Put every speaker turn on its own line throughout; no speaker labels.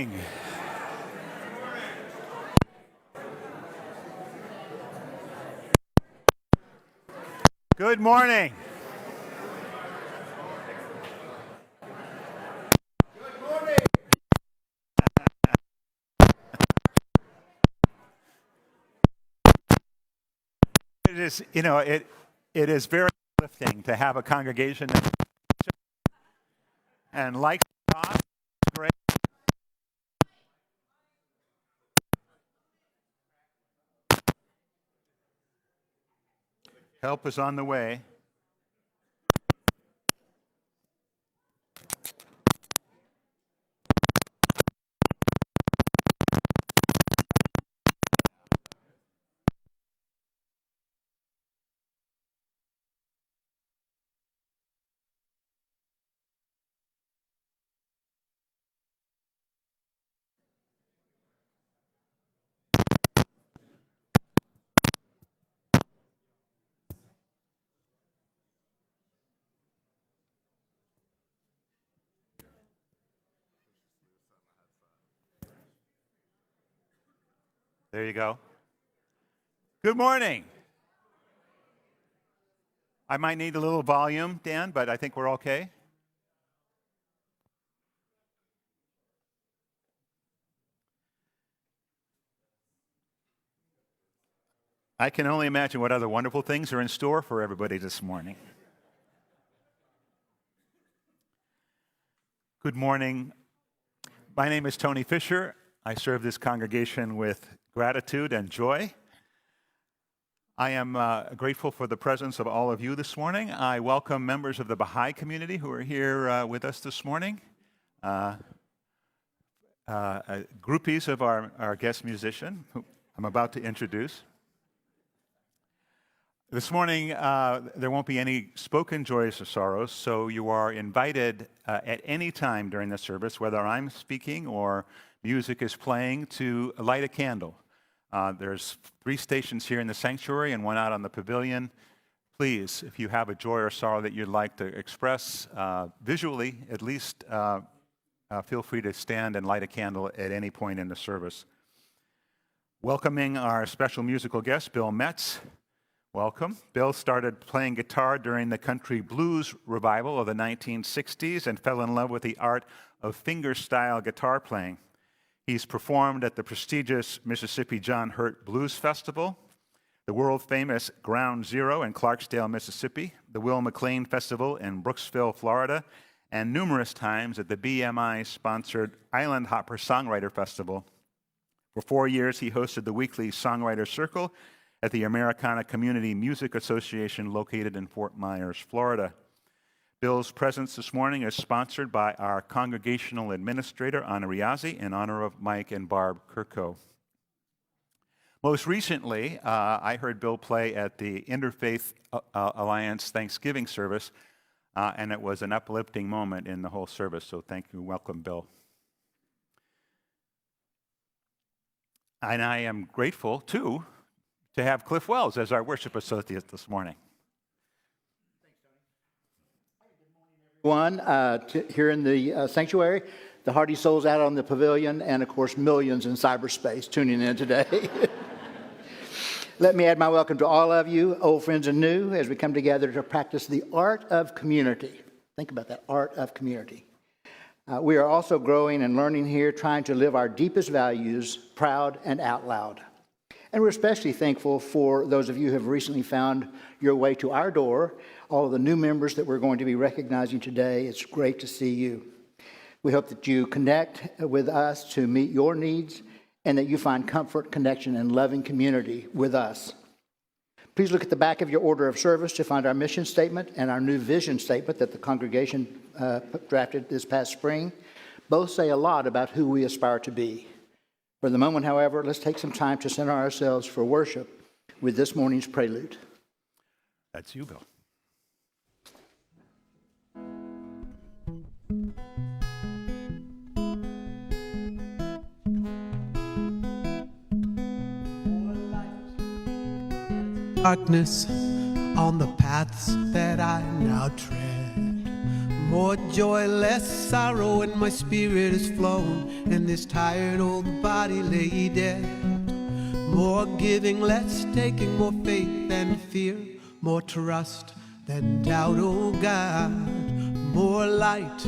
morning. Good morning. Good morning. It is, it is very uplifting to have a congregation and like God, great. Help is on the way. There you go. Good morning. I might need a little volume, Dan, but I think we're okay. I can only imagine what other wonderful things are in store for everybody this morning. Good morning. My name is Tony Fisher. I serve this congregation with gratitude and joy. I am grateful for the presence of all of you this morning. I welcome members of the Baha'i community who are here with us this morning. Groupies of our guest musician, who I'm about to introduce. This morning, there won't be any spoken joys or sorrows, so you are invited at any time during the service, whether I'm speaking or music is playing, to light a candle. There's 3 stations here in the sanctuary and 1 out on the pavilion. Please, if you have a joy or sorrow that you'd like to express visually, at least feel free to stand and light a candle at any point in the service. Welcoming our special musical guest, Bill Metz. Welcome. Bill started playing guitar during the country blues revival of the 1960s and fell in love with the art of fingerstyle guitar playing. He's performed at the prestigious Mississippi John Hurt Blues Festival, the world-famous Ground Zero in Clarksdale, Mississippi, the Will McLean Festival in Brooksville, Florida, and numerous times at the BMI-sponsored Island Hopper Songwriter Festival. For 4 years, he hosted the weekly Songwriter Circle at the Americana Community Music Association located in Fort Myers, Florida. Bill's presence this morning is sponsored by our Congregational Administrator, Anna Riazzi, in honor of Mike and Barb Kirko. Most recently, I heard Bill play at the Interfaith Alliance Thanksgiving service, and it was an uplifting moment in the whole service, so thank you. Welcome, Bill. And I am grateful, too, to have Cliff Wells as our worship associate this morning.
Everyone here in the sanctuary, the Hardy Souls out on the pavilion, and of course millions in cyberspace tuning in today. Let me add my welcome to all of you, old friends and new, as we come together to practice the art of community. Think about that, art of community. We are also growing and learning here, trying to live our deepest values proud and out loud. And we're especially thankful for those of you who have recently found your way to our door, all of the new members that we're going to be recognizing today. It's great to see you. We hope that you connect with us to meet your needs and that you find comfort, connection, and loving community with us. Please look at the back of your order of service to find our mission statement and our new vision statement that the congregation drafted this past spring. Both say a lot about who we aspire to be. For the moment, however, let's take some time to center ourselves for worship with this morning's prelude.
That's you, Bill.
Darkness on the paths that I now tread. More joy, less sorrow, and my spirit is flown, and this tired old body lay dead. More giving, less taking, more faith than fear, more trust than doubt, oh God. More light,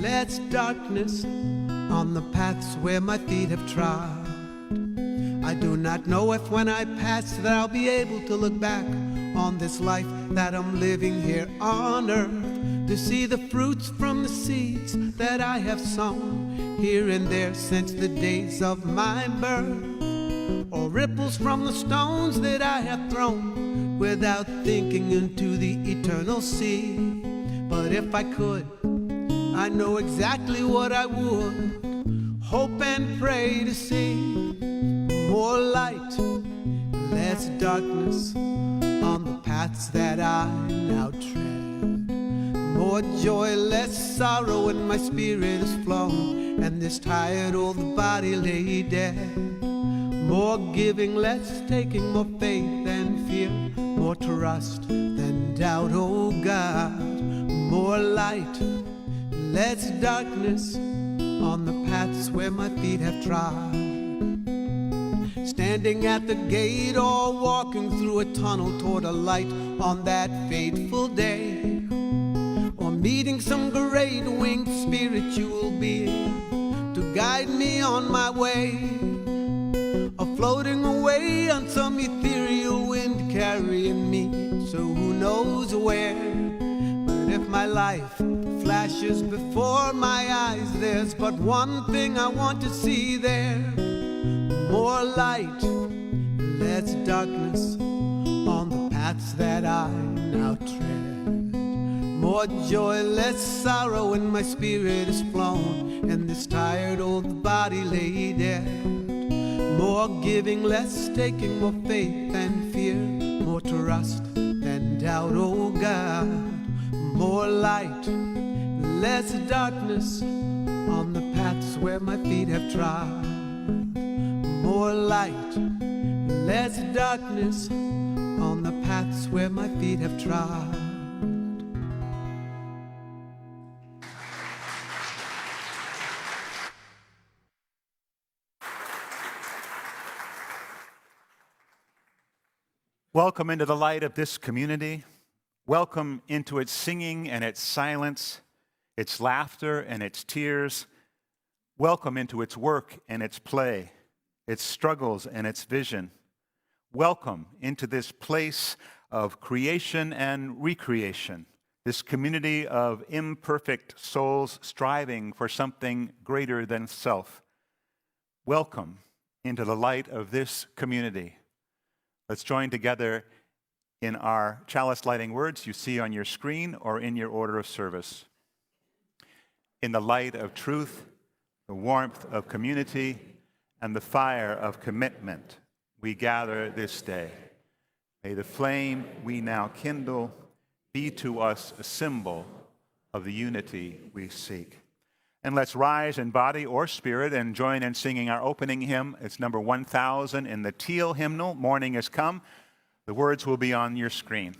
less darkness on the paths where my feet have trod. I do not know if when I pass that I'll be able to look back on this life that I'm living here on earth, to see the fruits from the seeds that I have sown here and there since the days of my birth, or ripples from the stones that I have thrown without thinking into the eternal sea. But if I could, I know exactly what I would hope and pray to see. More light, less darkness on the paths that I now tread. More joy, less sorrow, and my spirit is flown, and this tired old body lay dead. More giving, less taking, more faith than fear, more trust than doubt, oh God. More light, less darkness on the paths where my feet have trod. Standing at the gate or walking through a tunnel toward a light on that fateful day, or meeting some great winged spiritual being to guide me on my way, or floating away on some ethereal wind carrying me so who knows where. But if my life flashes before my eyes, there's but one thing I want to see there. More light, less darkness on the paths that I now tread. More joy, less sorrow, and my spirit is flown, and this tired old body lay dead. More giving, less taking, more faith than fear, more trust than doubt, oh God. More light, less darkness on the paths where my feet have trod. More light, less darkness on the paths where my feet have trod.
Welcome into the light of this community. Welcome into its singing and its silence, its laughter and its tears. Welcome into its work and its play, its struggles and its vision. Welcome into this place of creation and recreation, this community of imperfect souls striving for something greater than self. Welcome into the light of this community. Let's join together in our chalice lighting words you see on your screen or in your order of service. In the light of truth, the warmth of community, and the fire of commitment, we gather this day. May the flame we now kindle be to us a symbol of the unity we seek. And let's rise in body or spirit and join in singing our opening hymn. It's number 1000 in the Teal hymnal, Morning Has Come. The words will be on your screen.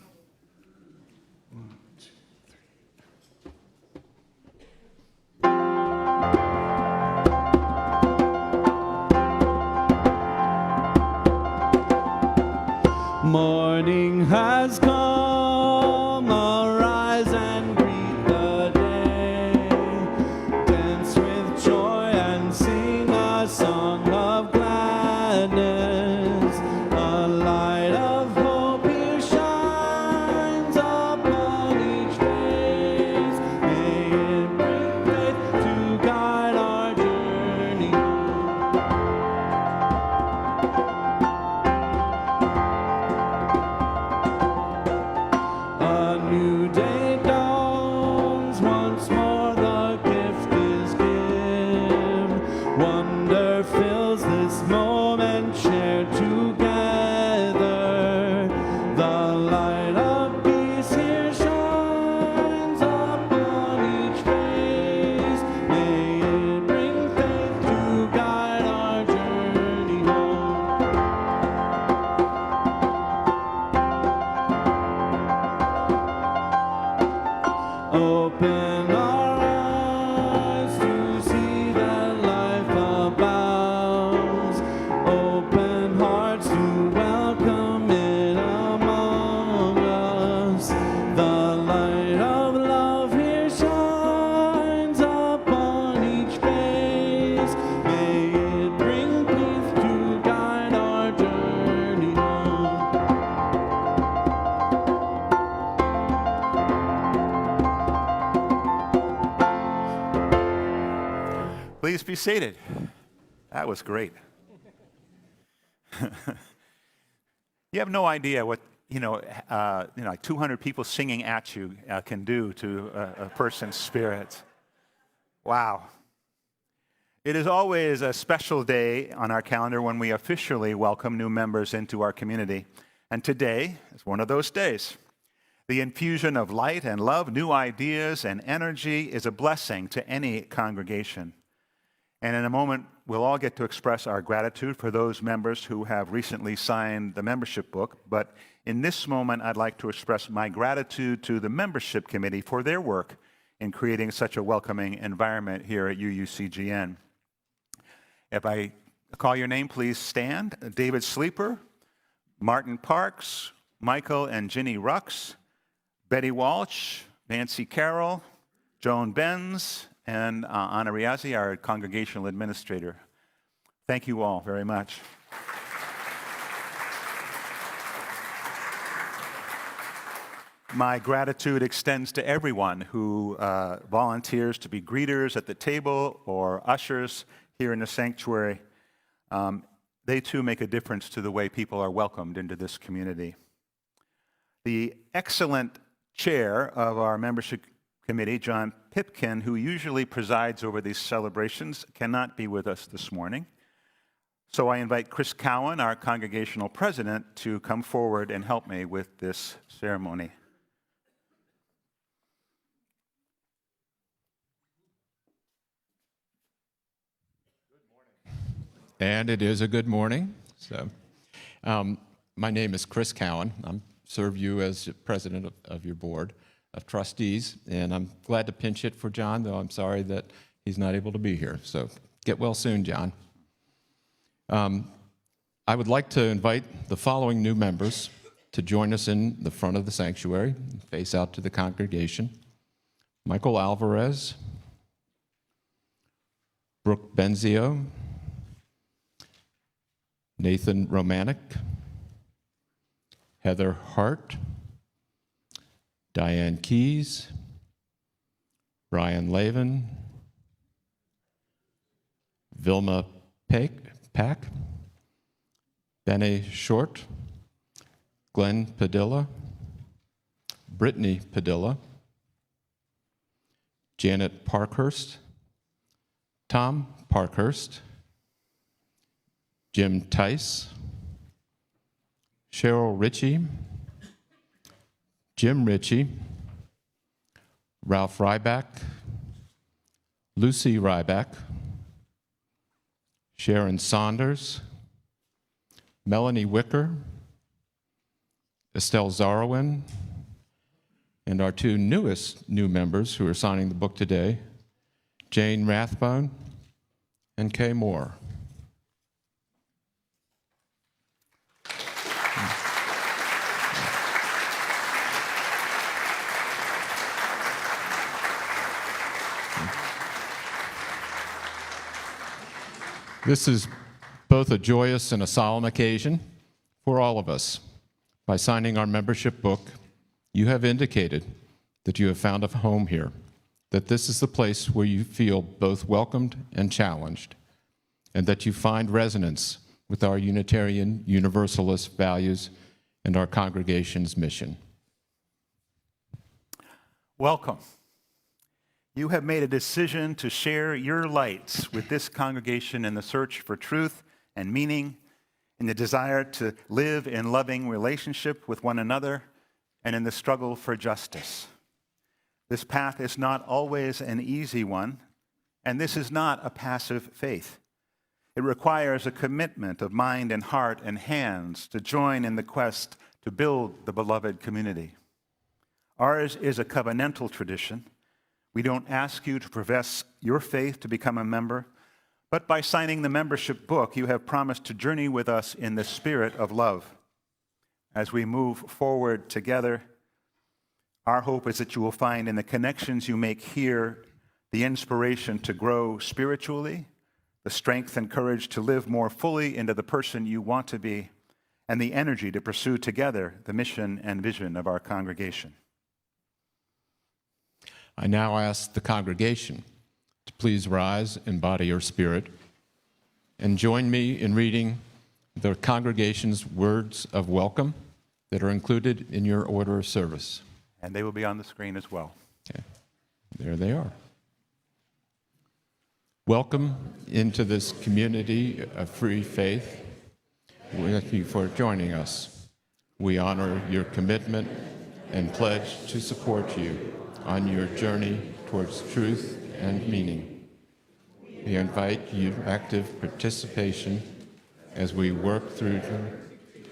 Morning has come, arise and greet the day. Dance with joy and sing a song of gladness. A light of hope here shines upon each face. May it bring faith to guide our journey home. A new day dawns, once more the gift is given. Wonder fills this moment shared together. The light of peace here shines upon each face. May it bring faith to guide our journey home. Open our eyes to see that life abounds. Open hearts to welcome it among us. The light of love here shines upon each face. May it bring peace to guide our journey home.
Please be seated. That was great. You have no idea what, like 200 people singing at you can do to a person's spirit. Wow. It is always a special day on our calendar when we officially welcome new members into our community. And today is one of those days. The infusion of light and love, new ideas and energy is a blessing to any congregation. And in a moment, we'll all get to express our gratitude for those members who have recently signed the membership book. But in this moment, I'd like to express my gratitude to the membership committee for their work in creating such a welcoming environment here at UUCGN. If I call your name, please stand. David Sleeper, Martin Parks, Michael and Ginny Rux, Betty Walsh, Nancy Carroll, Joan Benz, and Anna Riazzi, our congregational administrator. Thank you all very much. My gratitude extends to everyone who volunteers to be greeters at the table or ushers here in the sanctuary. They too make a difference to the way people are welcomed into this community. The excellent chair of our membership committee, John Pipkin, who usually presides over these celebrations, cannot be with us this morning. So I invite Chris Cowan, our congregational president, to come forward and help me with this ceremony.
And it is a good morning. So, my name is Chris Cowan. I serve you as president of your board of trustees, and I'm glad to pinch it for John, though I'm sorry that he's not able to be here. So get well soon, John. I would like to invite the following new members to join us in the front of the sanctuary and face out to the congregation. Michael Alvarez, Brooke Benzio, Nathan Romanek, Heather Hart, Diane Keys, Brian Lavin, Vilma Pack, Benny Short, Glenn Padilla, Brittany Padilla, Janet Parkhurst, Tom Parkhurst, Jim Tice, Cheryl Ritchie, Jim Ritchie, Ralph Ryback, Lucy Ryback, Sharon Saunders, Melanie Wicker, Estelle Zarwin, and our two newest new members who are signing the book today, Jane Rathbone and Kay Moore. This is both a joyous and a solemn occasion for all of us. By signing our membership book, you have indicated that you have found a home here, that this is the place where you feel both welcomed and challenged, and that you find resonance with our Unitarian Universalist values and our congregation's mission.
Welcome. You have made a decision to share your lights with this congregation in the search for truth and meaning, in the desire to live in loving relationship with one another, and in the struggle for justice. This path is not always an easy one, and this is not a passive faith. It requires a commitment of mind and heart and hands to join in the quest to build the beloved community. Ours is a covenantal tradition, We don't ask you to profess your faith to become a member, but by signing the membership book, you have promised to journey with us in the spirit of love. As we move forward together, our hope is that you will find in the connections you make here the inspiration to grow spiritually, the strength and courage to live more fully into the person you want to be, and the energy to pursue together the mission and vision of our congregation.
I now ask the congregation to please rise in body or spirit and join me in reading the congregation's words of welcome that are included in your order of service.
And they will be on the screen as well.
Okay. There they are. Welcome into this community of free faith. We thank you for joining us. We honor your commitment and pledge to support you on your journey towards truth and meaning. We invite you active participation as we work through to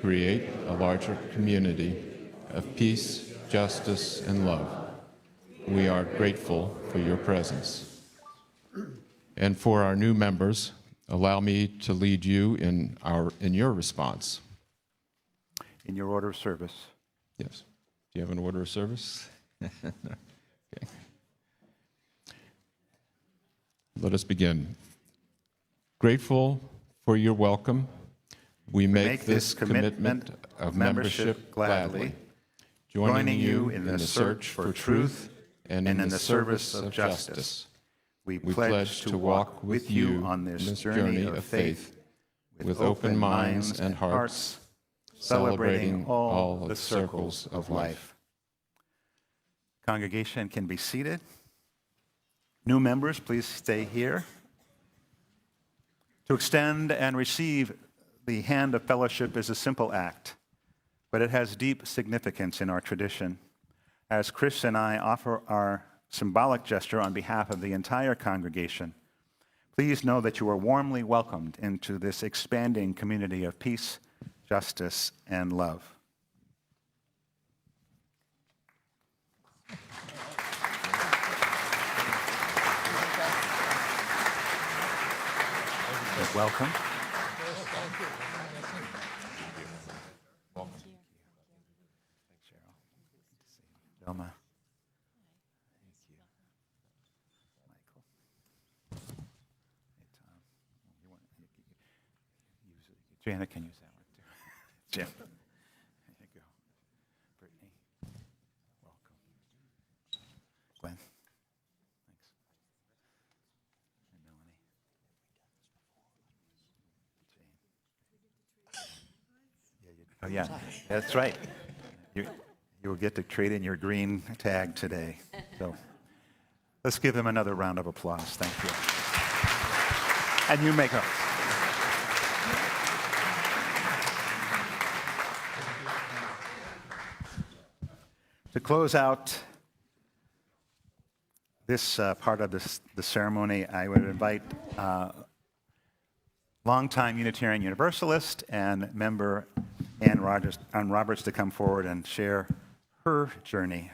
create a larger community of peace, justice, and love. We are grateful for your presence. And for our new members, allow me to lead you in your response.
In your order of service.
Yes. Do you have an order of service? Okay. Let us begin. Grateful for your welcome, we make this commitment of membership gladly, joining you in the search for truth and in the service of justice.
We pledge to walk with you on this journey of faith
with open minds and hearts, celebrating all the circles of life.
Congregation can be seated. New members, please stay here. To extend and receive the hand of fellowship is a simple act, but it has deep significance in our tradition. As Chris and I offer our symbolic gesture on behalf of the entire congregation, please know that you are warmly welcomed into this expanding community of peace, justice, and love. Welcome. Thanks, Cheryl. Delma. Thank you. Michael. Hey, Tom. Janet can use that one too. Jim. There you go. Brittany. Welcome. Glenn. Thanks. And Melanie. Oh, yeah, that's right. You will get to trade in your green tag today. So let's give them another round of applause. Thank you. And you make up. To close out this part of the ceremony, I would invite longtime Unitarian Universalist and member Ann Roberts to come forward and share her journey.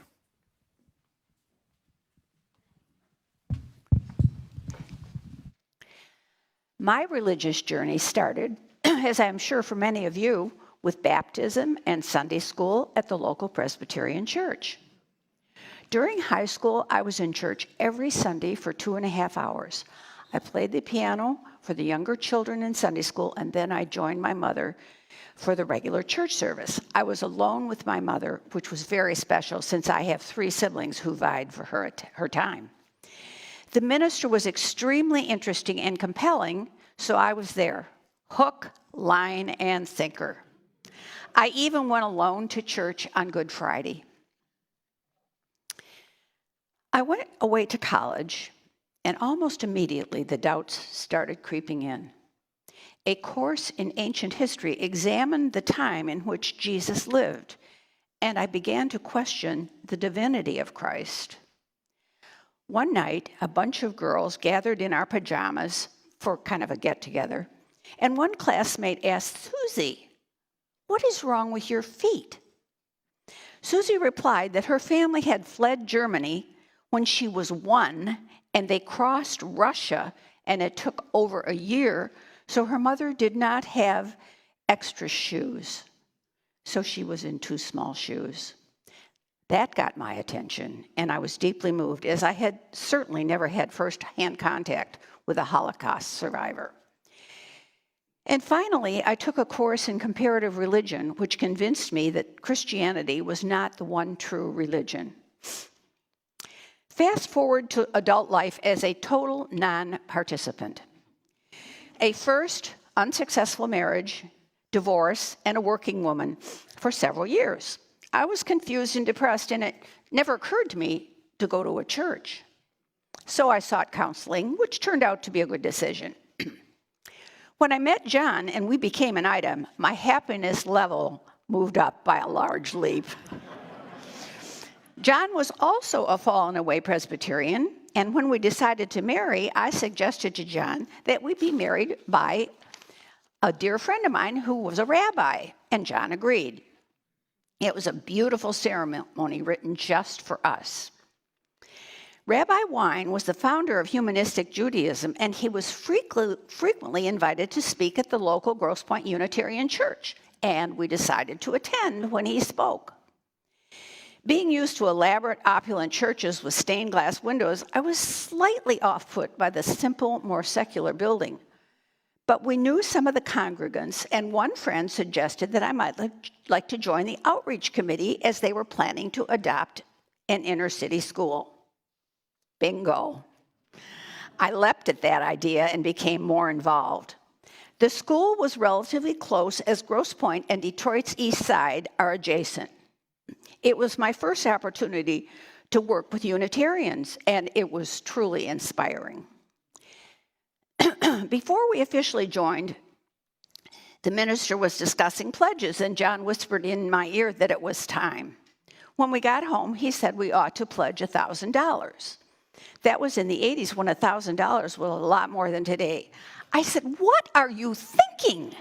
My religious journey started, as I'm sure for many of you, with baptism and Sunday school at the local Presbyterian church. During high school, I was in church every Sunday for 2.5 hours. I played the piano for the younger children in Sunday school, and then I joined my mother for the regular church service. I was alone with my mother, which was very special since I have 3 siblings who vied for her time. The minister was extremely interesting and compelling, so I was there, hook, line, and sinker. I even went alone to church on Good Friday. I went away to college, and almost immediately the doubts started creeping in. A course in ancient history examined the time in which Jesus lived, and I began to question the divinity of Christ. One night, a bunch of girls gathered in our pajamas for kind of a get-together, and one classmate asked Susie, "What is wrong with your feet?" Susie replied that her family had fled Germany when she was 1, and they crossed Russia, and it took over a year, so her mother did not have extra shoes. So she was in 2 small shoes. That got my attention, and I was deeply moved, as I had certainly never had first-hand contact with a Holocaust survivor. And finally, I took a course in comparative religion, which convinced me that Christianity was not the one true religion. Fast forward to adult life as a total non-participant. A first unsuccessful marriage, divorce, and a working woman for several years. I was confused and depressed, and it never occurred to me to go to a church. So I sought counseling, which turned out to be a good decision. When I met John and we became an item, my happiness level moved up by a large leap. John was also a fallen away Presbyterian, and when we decided to marry, I suggested to John that we be married by a dear friend of mine who was a rabbi, and John agreed. It was a beautiful ceremony written just for us. Rabbi Wein was the founder of humanistic Judaism, and he was frequently invited to speak at the local Grosse Pointe Unitarian Church, and we decided to attend when he spoke. Being used to elaborate, opulent churches with stained glass windows, I was slightly off-put by the simple, more secular building. But we knew some of the congregants, and one friend suggested that I might like to join the outreach committee as they were planning to adopt an inner-city school. Bingo. I leapt at that idea and became more involved. The school was relatively close, as Grosse Pointe and Detroit's East Side are adjacent. It was my first opportunity to work with Unitarians, and it was truly inspiring. Before we officially joined, the minister was discussing pledges, and John whispered in my ear that it was time. When we got home, he said we ought to pledge $1,000. That was in the 80s, when $1,000 was a lot more than today. I said, "What are you thinking?"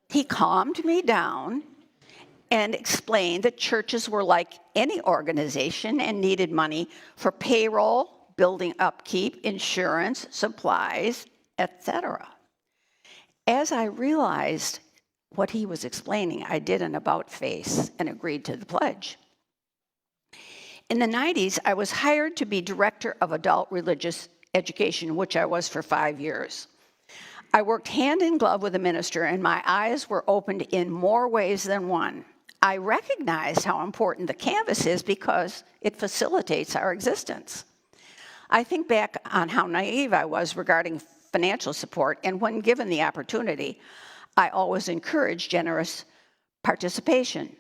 He calmed me down and explained that churches were like any organization and needed money for payroll, building upkeep, insurance, supplies, etc. As I realized what he was explaining, I did an about-face and agreed to the pledge. In the 90s, I was hired to be director of adult religious education, which I was for 5 years. I worked hand in glove with the minister, and my eyes were opened in more ways than one. I recognized how important the canvas is because it facilitates our existence. I think back on how naive I was regarding financial support, and when given the opportunity, I always encourage generous participation.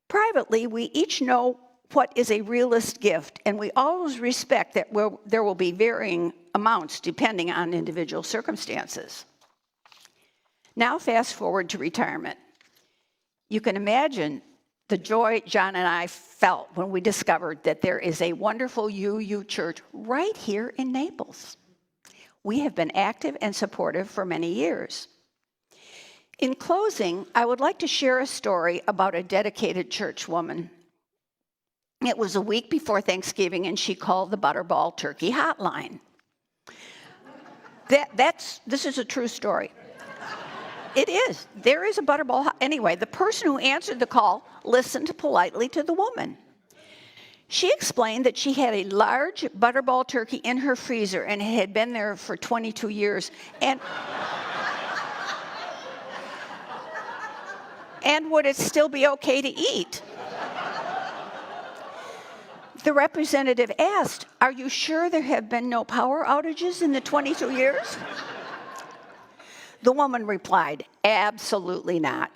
Privately, we each know what is a realist gift, and we always respect that there will be varying amounts depending on individual circumstances. Now fast forward to retirement. You can imagine the joy John and I felt when we discovered that there is a wonderful UU church right here in Naples. We have been active and supportive for many years. In closing, I would like to share a story about a dedicated church woman. It was a week before Thanksgiving, and she called the Butterball Turkey Hotline. This is a true story. It is. There is a Butterball. Anyway, the person who answered the call listened politely to the woman. She explained that she had a large Butterball turkey in her freezer, and it had been there for 22 years. And would it still be okay to eat? The representative asked, "Are you sure there have been no power outages in the 22 years?" The woman replied, "Absolutely not."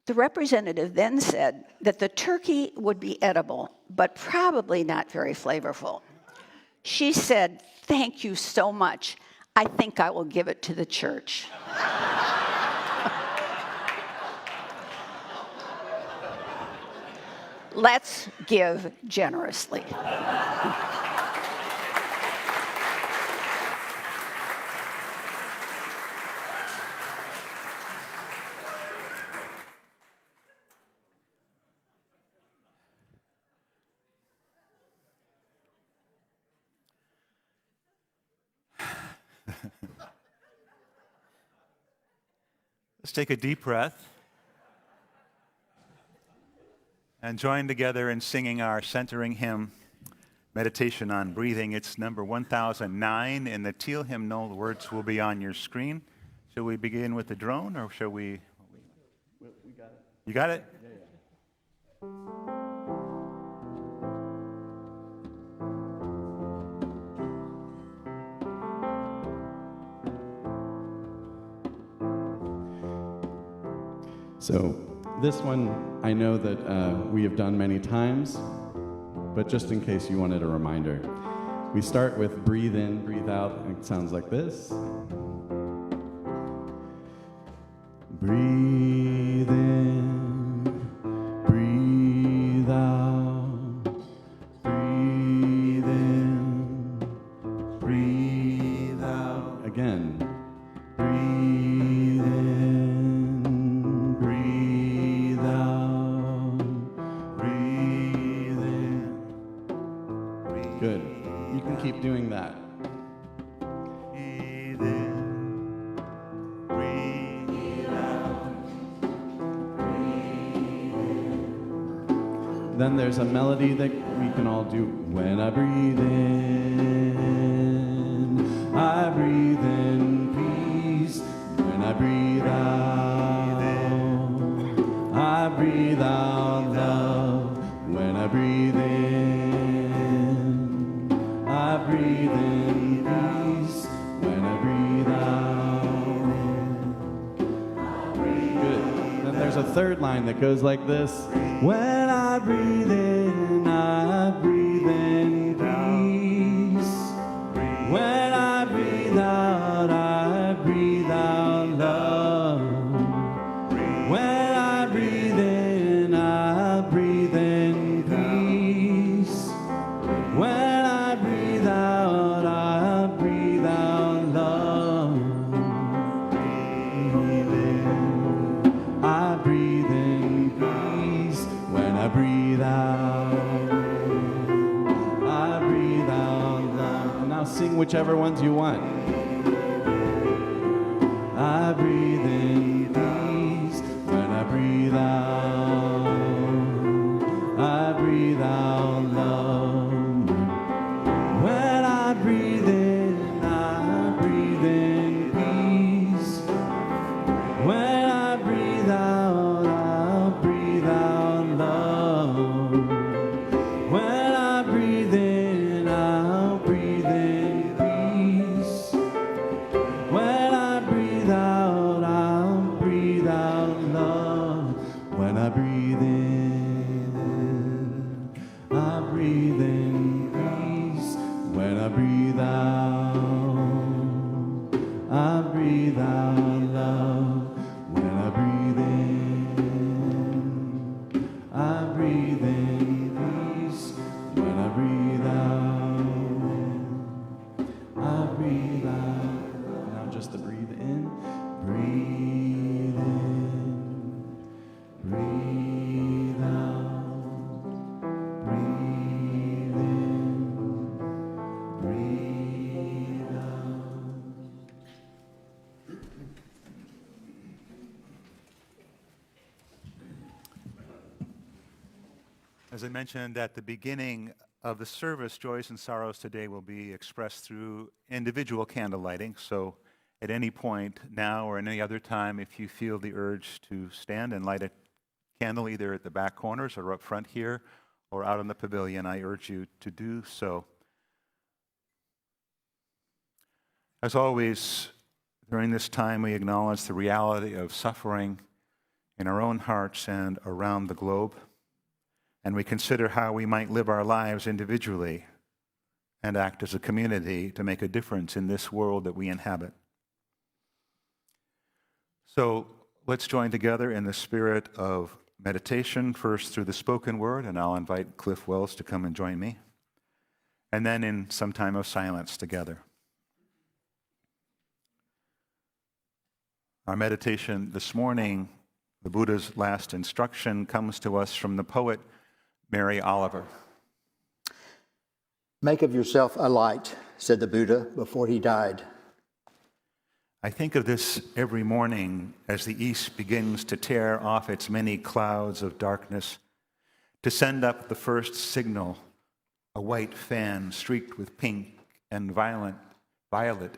The representative then said that the turkey would be edible, but probably not very flavorful. She said, "Thank you so much. I think I will give it to the church." Let's give generously.
Let's take a deep breath and join together in singing our centering hymn, Meditation on Breathing. It's number 1009 in the Teal hymnal. The words will be on your screen. Shall we begin with the drone, or shall we? We got it. You got it?
So this one I know that we have done many times, but just in case you wanted a reminder, we start with breathe in, breathe out, and it sounds like this. Breathe in, breathe out, breathe in, breathe out. Again, breathe in, breathe out, breathe in. Good. You can keep doing that.
Breathe in, breathe out.
Then there's a melody that we can all do. When I breathe in, I breathe in peace. When I breathe out, I breathe out love. When I breathe in, I breathe in peace. When I breathe out, good. Then there's a third line that goes like this. When I breathe in, I breathe in peace. When I breathe out love. When I breathe in, I breathe in peace. When I breathe out love. Breathe in, I breathe in peace. When I breathe out love. And now sing whichever ones you want. I breathe in peace. When I breathe out love. When I breathe in, I breathe in peace. When I breathe out love. When I breathe in, I'll breathe in peace. When I breathe out love. When I breathe in, I breathe in peace. When I breathe out love. When I breathe in, I breathe in peace. When I breathe out. Now just the breathe in, breathe in, breathe out, breathe in, breathe out.
As I mentioned at the beginning of the service, joys and sorrows today will be expressed through individual candle lighting. So at any point now or at any other time, if you feel the urge to stand and light a candle either at the back corners or up front here or out in the pavilion, I urge you to do so. As always, during this time, we acknowledge the reality of suffering in our own hearts and around the globe. And we consider how we might live our lives individually and act as a community to make a difference in this world that we inhabit. So let's join together in the spirit of meditation, first through the spoken word, and I'll invite Cliff Wells to come and join me, and then in some time of silence together. Our meditation this morning, the Buddha's last instruction, comes to us from the poet Mary Oliver.
Make of yourself a light, said the Buddha before he died.
I think of this every morning as the east begins to tear off its many clouds of darkness to send up the first signal, a white fan streaked with pink and violet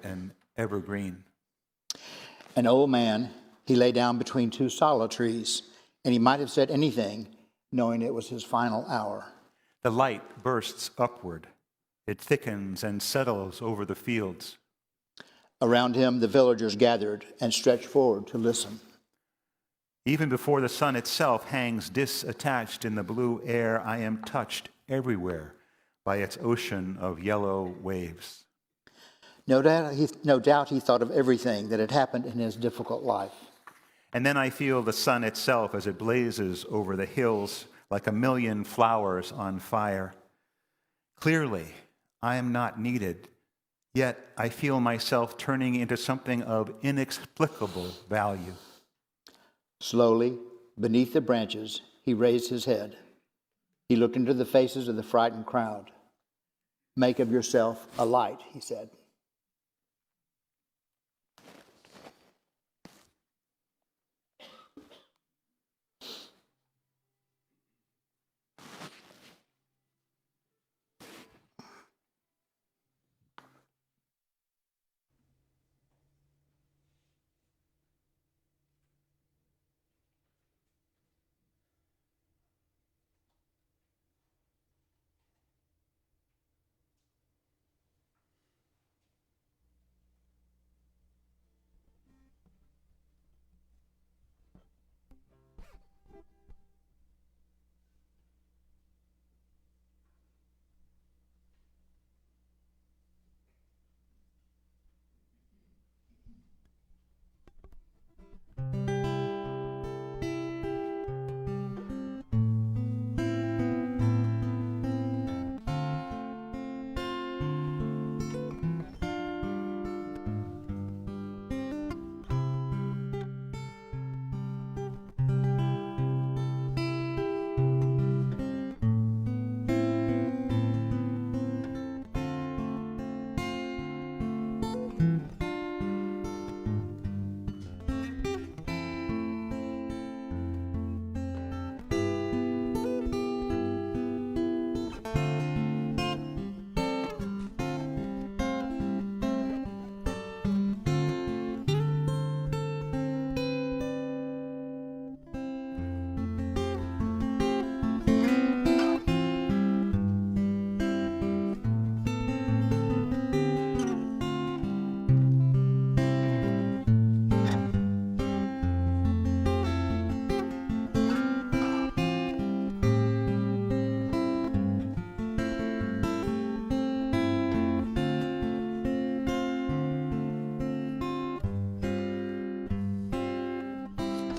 and evergreen.
An old man, he lay down between two sala trees, and he might have said anything, knowing it was his final hour.
The light bursts upward. It thickens and settles over the fields.
Around him, the villagers gathered and stretched forward to listen.
Even before the sun itself hangs disattached in the blue air, I am touched everywhere by its ocean of yellow waves.
No doubt he thought of everything that had happened in his difficult life.
And then I feel the sun itself as it blazes over the hills like a million flowers on fire. Clearly, I am not needed, yet I feel myself turning into something of inexplicable value.
Slowly, beneath the branches, he raised his head. He looked into the faces of the frightened crowd. "Make of yourself a light," he said.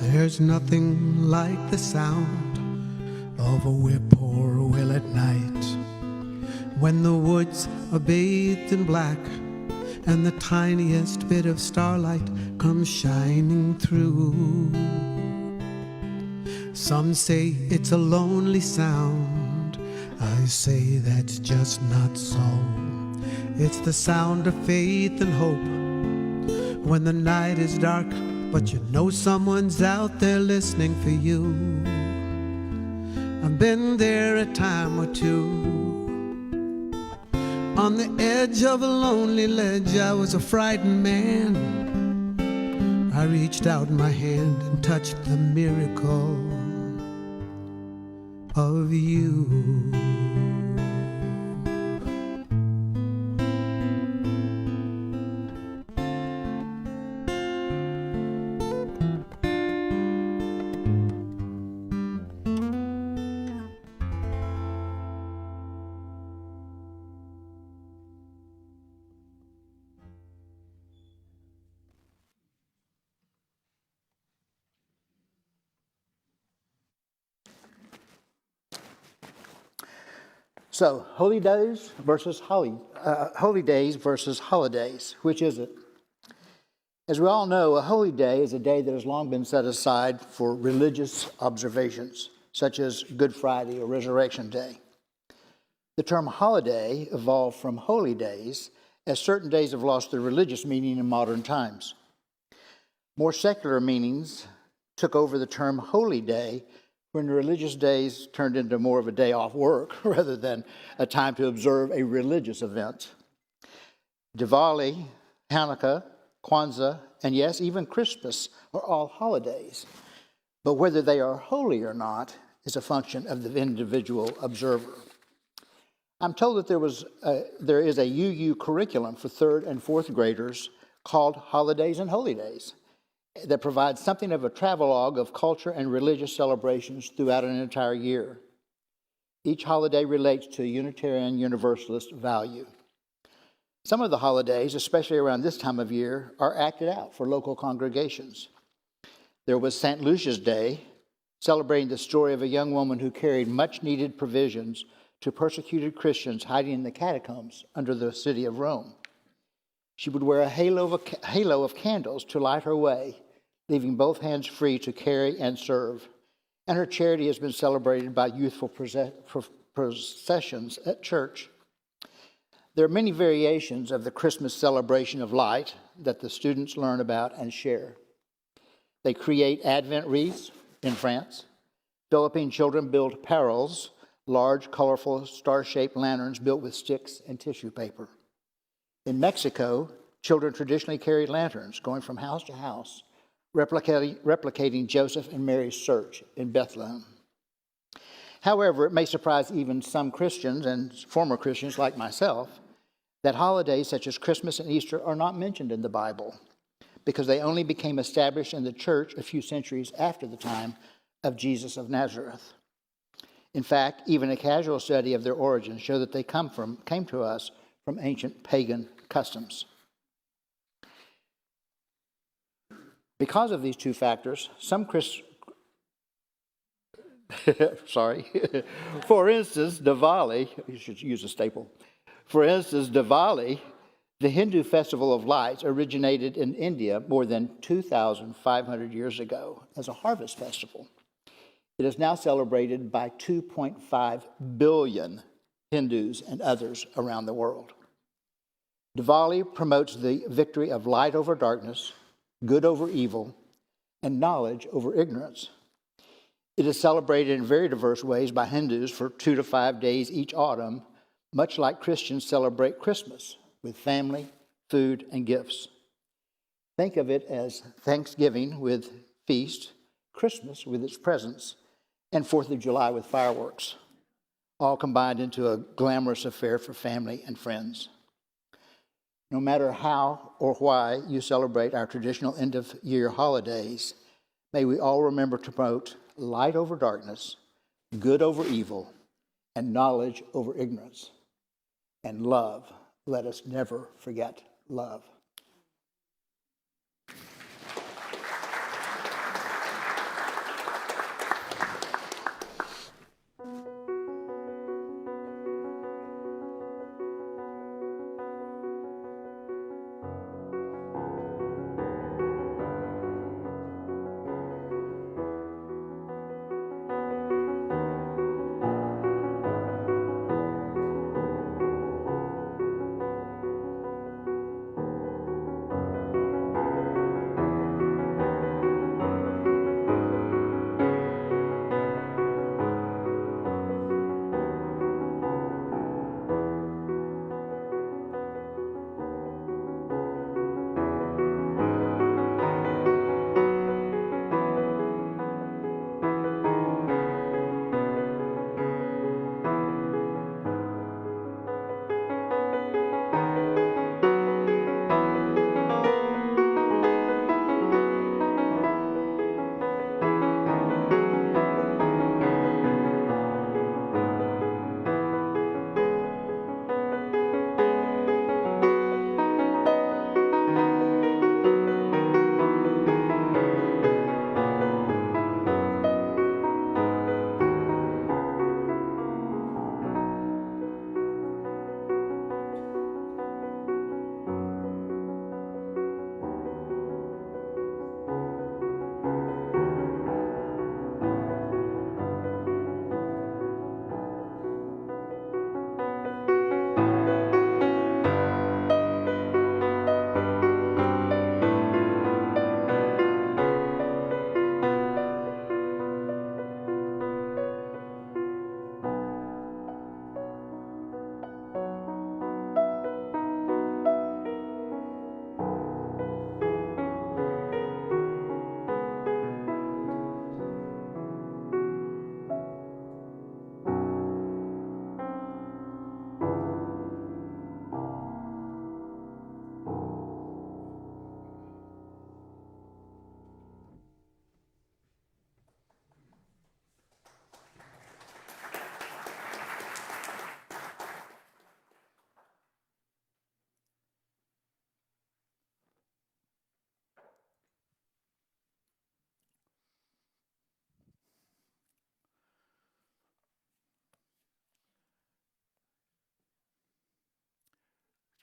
There's nothing like the sound of a whip or a will at night, when the woods are bathed in black and the tiniest bit of starlight comes shining through. Some say it's a lonely sound. I say that's just not so. It's the sound of faith and hope when the night is dark, but you know someone's out there listening for you. I've been there a time or two. On the edge of a lonely ledge, I was a frightened man. I reached out my hand and touched the miracle of you.
So, holy days versus holidays, which is it? As we all know, a holy day is a day that has long been set aside for religious observations, such as Good Friday or Resurrection Day. The term holiday evolved from holy days, as certain days have lost their religious meaning in modern times. More secular meanings took over the term holy day when religious days turned into more of a day off work rather than a time to observe a religious event. Diwali, Hanukkah, Kwanzaa, and yes, even Christmas are all holidays. But whether they are holy or not is a function of the individual observer. I'm told that there is a UU curriculum for third and fourth graders called Holidays and Holy Days that provides something of a travelogue of culture and religious celebrations throughout an entire year. Each holiday relates to a Unitarian Universalist value. Some of the holidays, especially around this time of year, are acted out for local congregations. There was St. Lucia's Day, celebrating the story of a young woman who carried much-needed provisions to persecuted Christians hiding in the catacombs under the city of Rome. She would wear a halo of candles to light her way, leaving both hands free to carry and serve. And her charity has been celebrated by youthful processions at church. There are many variations of the Christmas celebration of light that the students learn about and share. They create Advent wreaths in France. Philippine children build paroles, large, colorful, star-shaped lanterns built with sticks and tissue paper. In Mexico, children traditionally carry lanterns, going from house to house, replicating Joseph and Mary's search in Bethlehem. However, it may surprise even some Christians and former Christians like myself that holidays such as Christmas and Easter are not mentioned in the Bible because they only became established in the church a few centuries after the time of Jesus of Nazareth. In fact, even a casual study of their origins show that they came to us from ancient pagan customs. Because of these two factors, some For instance, Diwali, you should use a staple. For instance, Diwali, the Hindu festival of lights, originated in India more than 2,500 years ago as a harvest festival. It is now celebrated by 2.5 billion Hindus and others around the world. Diwali promotes the victory of light over darkness, good over evil, and knowledge over ignorance. It is celebrated in very diverse ways by Hindus for 2 to 5 days each autumn, much like Christians celebrate Christmas with family, food, and gifts. Think of it as Thanksgiving with feast, Christmas with its presents, and 4th of July with fireworks, all combined into a glamorous affair for family and friends. No matter how or why you celebrate our traditional end-of-year holidays, may we all remember to promote light over darkness, good over evil, and knowledge over ignorance. And love, let us never forget love.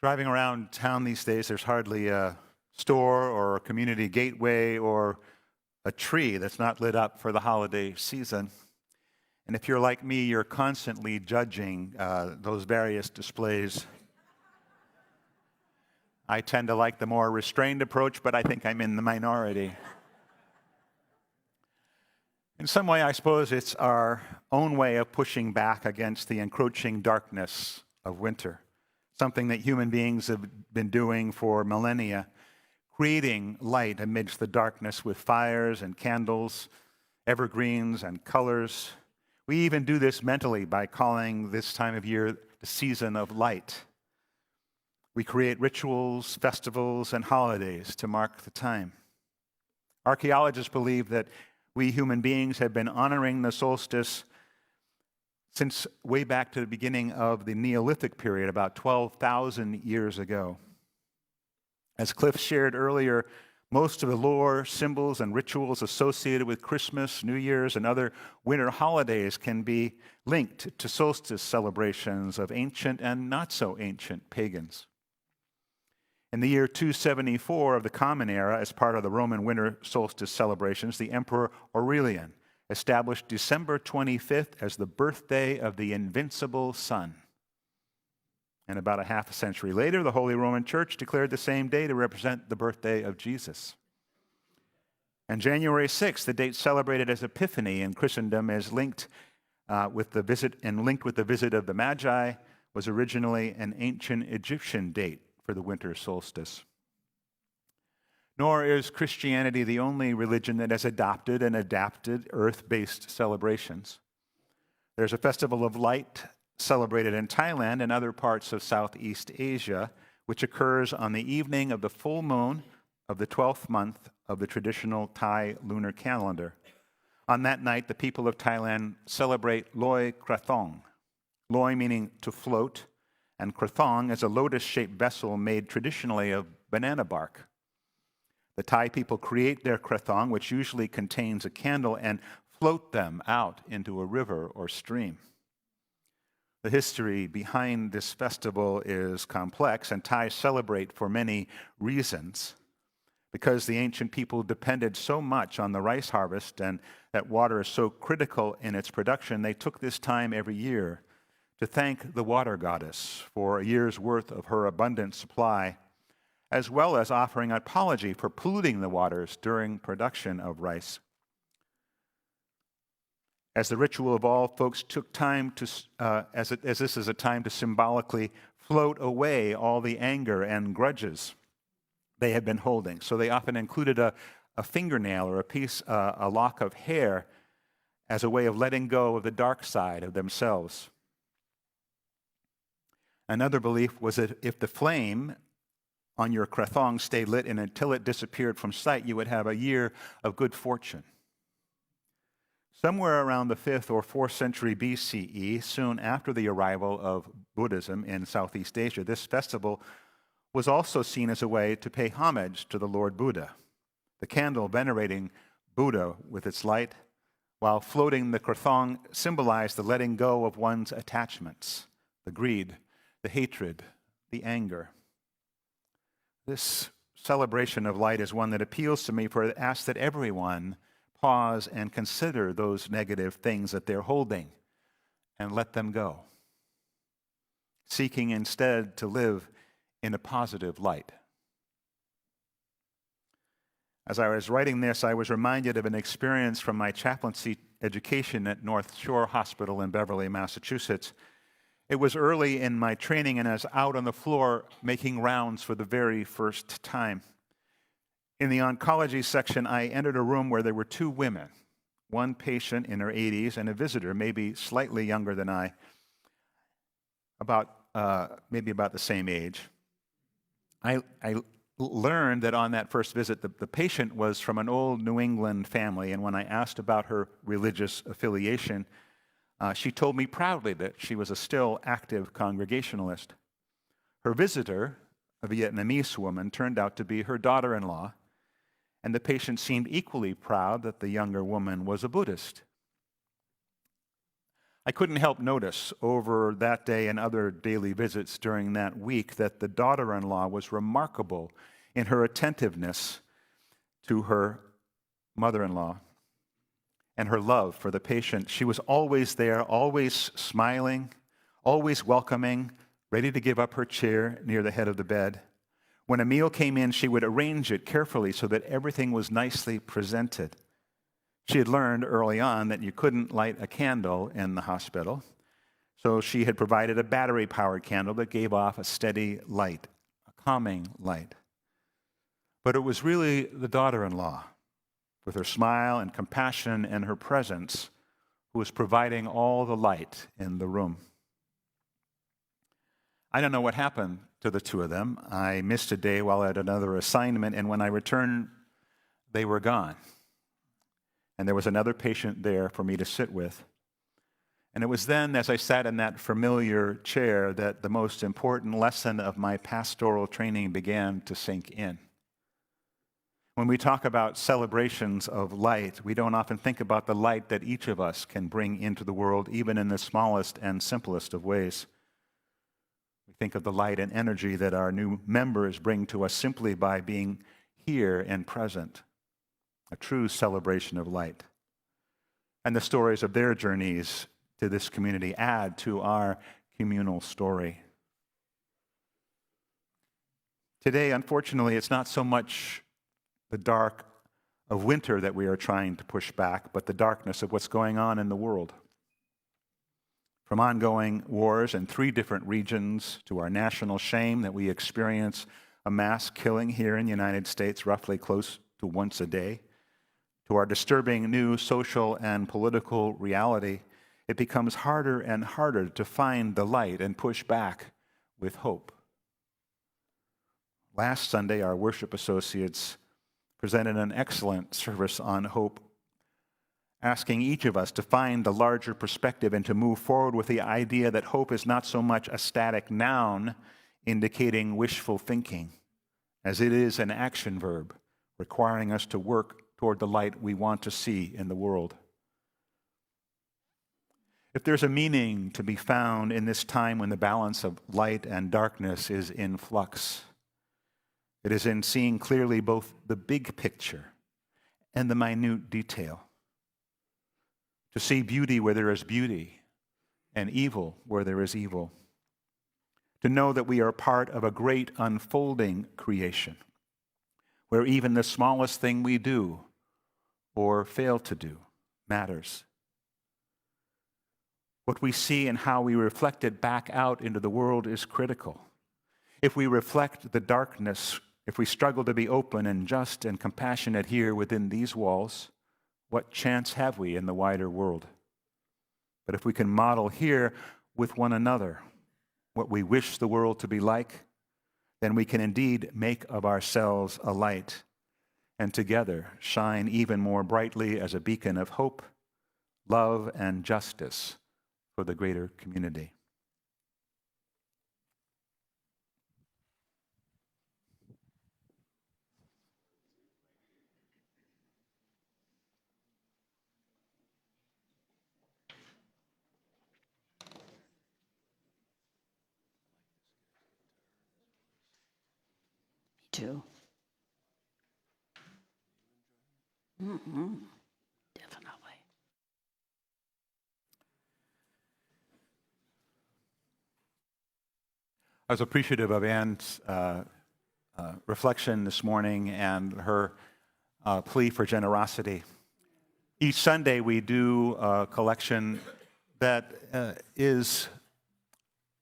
Driving around town these days, there's hardly a store or a community gateway or a tree that's not lit up for the holiday season. And if you're like me, you're constantly judging those various displays. I tend to like the more restrained approach, but I think I'm in the minority. In some way, I suppose it's our own way of pushing back against the encroaching darkness of winter, something that human beings have been doing for millennia, creating light amidst the darkness with fires and candles, evergreens and colors. We even do this mentally by calling this time of year the season of light. We create rituals, festivals, and holidays to mark the time. Archaeologists believe that we human beings have been honoring the solstice since way back to the beginning of the Neolithic period, about 12,000 years ago. As Cliff shared earlier, most of the lore, symbols, and rituals associated with Christmas, New Year's, and other winter holidays can be linked to solstice celebrations of ancient and not so ancient pagans. In the year 274 of the Common Era, as part of the Roman winter solstice celebrations, the Emperor Aurelian established December 25th as the birthday of the invincible sun. And about a half a century later, the Holy Roman Church declared the same day to represent the birthday of Jesus. And January 6th, the date celebrated as Epiphany in Christendom, is linked with the visit of the Magi, was originally an ancient Egyptian date for the winter solstice. Nor is Christianity the only religion that has adopted and adapted earth-based celebrations. There's a festival of light celebrated in Thailand and other parts of Southeast Asia, which occurs on the evening of the full moon of the 12th month of the traditional Thai lunar calendar. On that night, the people of Thailand celebrate Loi Krathong. Loi meaning to float, and krathong is a lotus-shaped vessel made traditionally of banana bark. The Thai people create their krathong, which usually contains a candle, and float them out into a river or stream. The history behind this festival is complex, and Thais celebrate for many reasons. Because the ancient people depended so much on the rice harvest and that water is so critical in its production, they took this time every year to thank the water goddess for a year's worth of her abundant supply, as well as offering apology for polluting the waters during production of rice. As the ritual of all, folks took time to, as this is a time to symbolically float away all the anger and grudges they had been holding. So they often included a fingernail or a lock of hair as a way of letting go of the dark side of themselves. Another belief was that if the flame on your krathong stayed lit and until it disappeared from sight, you would have a year of good fortune. Somewhere around the 5th or 4th century BCE, soon after the arrival of Buddhism in Southeast Asia, this festival was also seen as a way to pay homage to the Lord Buddha. The candle venerating Buddha with its light, while floating the krathong, symbolized the letting go of one's attachments, the greed, the hatred, the anger. This celebration of light is one that appeals to me, for it asks that everyone pause and consider those negative things that they're holding and let them go, seeking instead to live in a positive light. As I was writing this, I was reminded of an experience from my chaplaincy education at North Shore Hospital in Beverly, Massachusetts. It was early in my training, and I was out on the floor making rounds for the very first time. In the oncology section, I entered a room where there were two women, one patient in her 80s and a visitor, maybe slightly younger than I, maybe about the same age. I learned that on that first visit, the patient was from an old New England family, and when I asked about her religious affiliation, she told me proudly that she was a still active Congregationalist. Her visitor, a Vietnamese woman, turned out to be her daughter-in-law, and the patient seemed equally proud that the younger woman was a Buddhist. I couldn't help notice over that day and other daily visits during that week that the daughter-in-law was remarkable in her attentiveness to her mother-in-law and her love for the patient. She was always there, always smiling, always welcoming, ready to give up her chair near the head of the bed. When a meal came in, she would arrange it carefully so that everything was nicely presented. She had learned early on that you couldn't light a candle in the hospital, so she had provided a battery-powered candle that gave off a steady light, a calming light. But it was really the daughter-in-law, with her smile and compassion and her presence, who was providing all the light in the room. I don't know what happened to the two of them. I missed a day while at another assignment, and when I returned, they were gone. And there was another patient there for me to sit with. And it was then, as I sat in that familiar chair, that the most important lesson of my pastoral training began to sink in. When we talk about celebrations of light, we don't often think about the light that each of us can bring into the world, even in the smallest and simplest of ways. We think of the light and energy that our new members bring to us simply by being here and present. A true celebration of light. And the stories of their journeys to this community add to our communal story. Today, unfortunately, it's not so much the dark of winter that we are trying to push back, but the darkness of what's going on in the world. From ongoing wars in 3 different regions to our national shame that we experience a mass killing here in the United States roughly close to once a day, to our disturbing new social and political reality, it becomes harder and harder to find the light and push back with hope. Last Sunday, our worship associates presented an excellent service on hope, asking each of us to find the larger perspective and to move forward with the idea that hope is not so much a static noun indicating wishful thinking, as it is an action verb requiring us to work toward the light we want to see in the world. If there's a meaning to be found in this time when the balance of light and darkness is in flux, it is in seeing clearly both the big picture and the minute detail. To see beauty where there is beauty and evil where there is evil. To know that we are part of a great unfolding creation, where even the smallest thing we do or fail to do matters. What we see and how we reflect it back out into the world is critical. If we reflect the darkness, if we struggle to be open and just and compassionate here within these walls, what chance have we in the wider world? But if we can model here with one another what we wish the world to be like, then we can indeed make of ourselves a light and together shine even more brightly as a beacon of hope, love, and justice for the greater community.
Too. Definitely.
I was appreciative of Anne's reflection this morning and her plea for generosity. Each Sunday we do a collection that is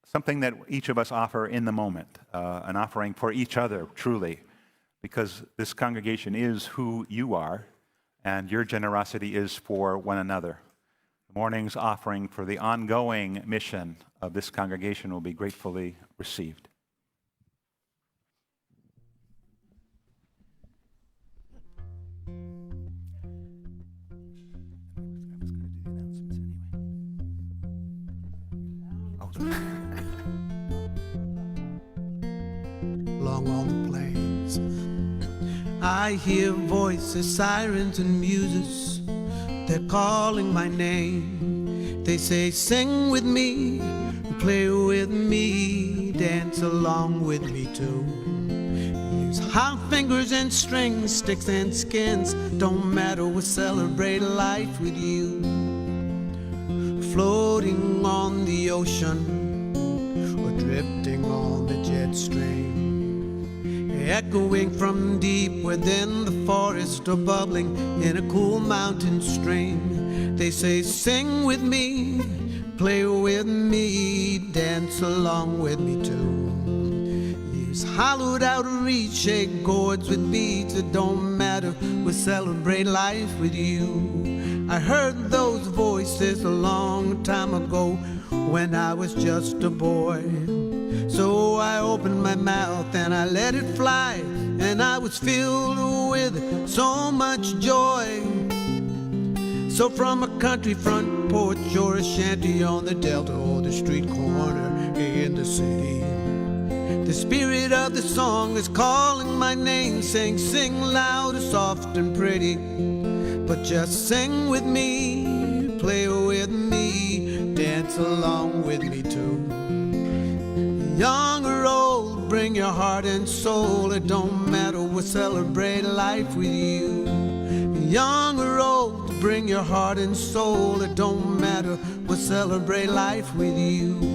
something that each of us offer in the moment, an offering for each other, truly, because this congregation is who you are, and your generosity is for one another. The morning's offering for the ongoing mission of this congregation will be gratefully received.
Along all the plains, I hear voices, sirens, and muses. They're calling my name. They say sing with me, play with me, dance along with me too. Use hot fingers and strings, sticks and skins, don't matter, we'll celebrate life with you. Floating on the ocean or drifting on the jet stream, echoing from deep within the forest or bubbling in a cool mountain stream. They say sing with me, play with me, dance along with me too. Use hollowed out reeds, shake chords with beads, it don't matter, we'll celebrate life with you. I heard those voices a long time ago when I was just a boy. So I opened my mouth and I let it fly, and I was filled with so much joy. So from a country front porch or a shanty on the delta or the street corner in the city, the spirit of the song is calling my name, saying sing loud, soft and pretty, but just sing with me, play with me, dance along with me too. Young or old, bring your heart and soul, it don't matter, we'll celebrate life with you. Young or old, bring your heart and soul, it don't matter, we'll celebrate life with you.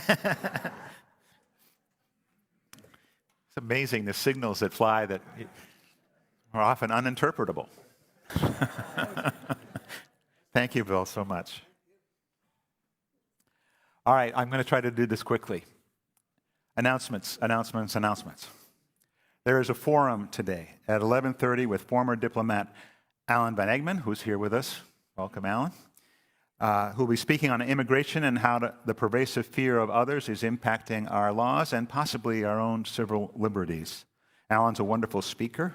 It's amazing the signals that fly that are often uninterpretable. Thank you, Bill, so much. All right, I'm going to try to do this quickly. Announcements. There is a forum today at 11:30 with former diplomat Alan Van Egmond, who's here with us. Welcome, Alan. Who will be speaking on immigration and how the pervasive fear of others is impacting our laws and possibly our own civil liberties. Alan's a wonderful speaker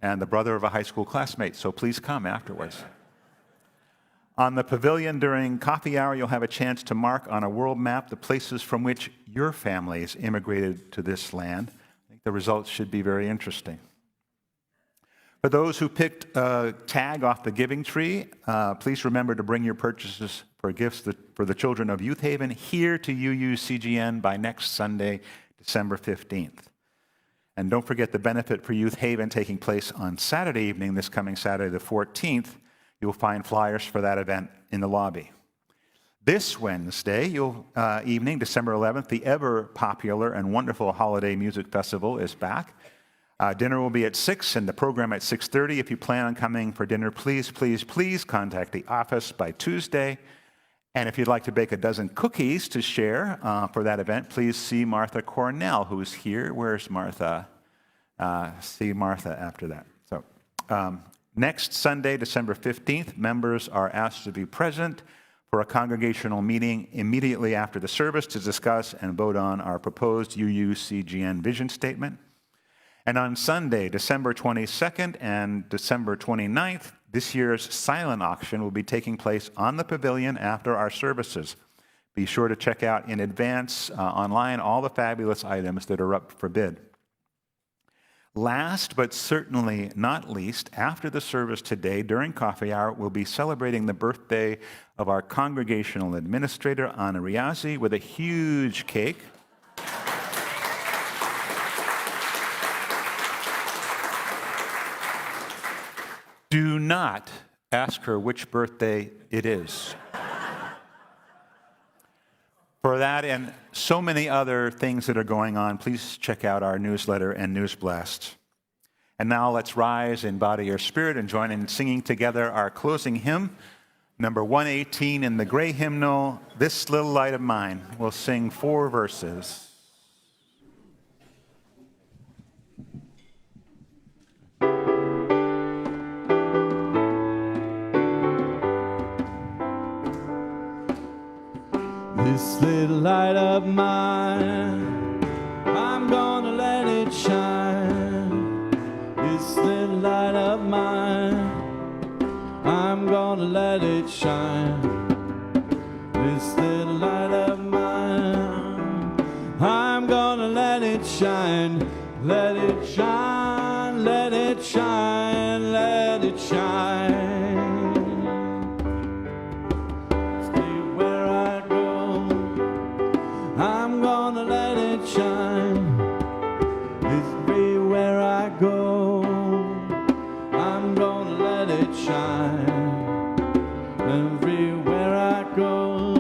and the brother of a high school classmate, so please come afterwards. On the pavilion during coffee hour, you'll have a chance to mark on a world map the places from which your families immigrated to this land. I think the results should be very interesting. For those who picked a tag off the giving tree, please remember to bring your purchases for gifts for the children of Youth Haven here to UUCGN by next Sunday, December 15th. And don't forget the benefit for Youth Haven taking place on Saturday evening, this coming Saturday the 14th. You'll find flyers for that event in the lobby. This Wednesday evening, December 11th, the ever popular and wonderful Holiday Music Festival is back. Dinner will be at 6 and the program at 6:30. If you plan on coming for dinner, please contact the office by Tuesday. And if you'd like to bake a dozen cookies to share for that event, please see Martha Cornell, who's here. Where's Martha? See Martha after that. So next Sunday, December 15th, members are asked to be present for a congregational meeting immediately after the service to discuss and vote on our proposed UUCGN vision statement. And on Sunday, December 22nd and December 29th, this year's silent auction will be taking place on the pavilion after our services. Be sure to check out in advance online all the fabulous items that are up for bid. Last but certainly not least, after the service today, during coffee hour, we'll be celebrating the birthday of our congregational administrator, Anna Riazzi, with a huge cake. Do not ask her which birthday it is. For that and so many other things that are going on, please check out our newsletter and news blast. And now let's rise in body or spirit and join in singing together our closing hymn, number 118 in the gray hymnal, This Little Light of Mine. We'll sing 4 verses.
This little light of mine, I'm gonna let it gonna let it shine. This little light of mine, I'm gonna let it shine. Let it shine, let it shine, let it shine. Stay where I go, I'm gonna let it shine. Everywhere I go, I'm gonna let it shine. Everywhere I go,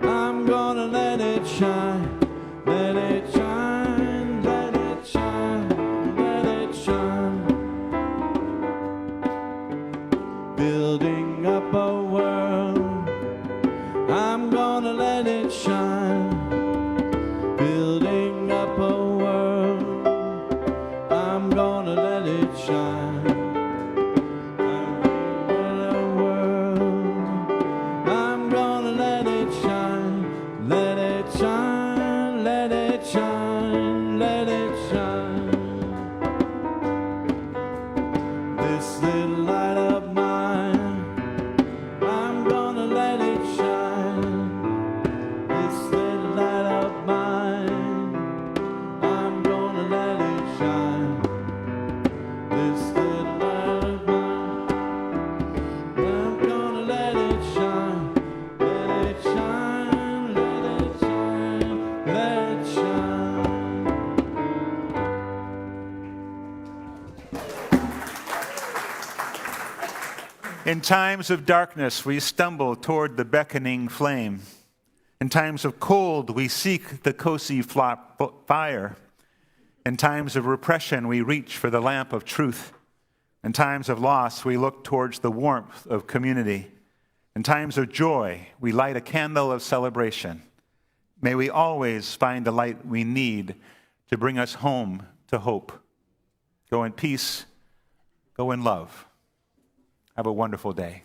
I'm gonna let it shine. Let it shine, let it shine, let it shine. Building up a world, I'm gonna let it shine. Building up a world, I'm gonna let it shine. Everywhere a world, I'm gonna let it shine. Let it shine, let it shine, let it shine. This little light of mine, I'm gonna let it shine. This little light of mine, I'm gonna let it shine. This little light of mine, I'm gonna let it shine. Let it shine, let it shine, let it shine.
In times of darkness, we stumble toward the beckoning flame. In times of cold, we seek the cozy fire. In times of repression, we reach for the lamp of truth. In times of loss, we look towards the warmth of community. In times of joy, we light a candle of celebration. May we always find the light we need to bring us home to hope. Go in peace, go in love. Have a wonderful day.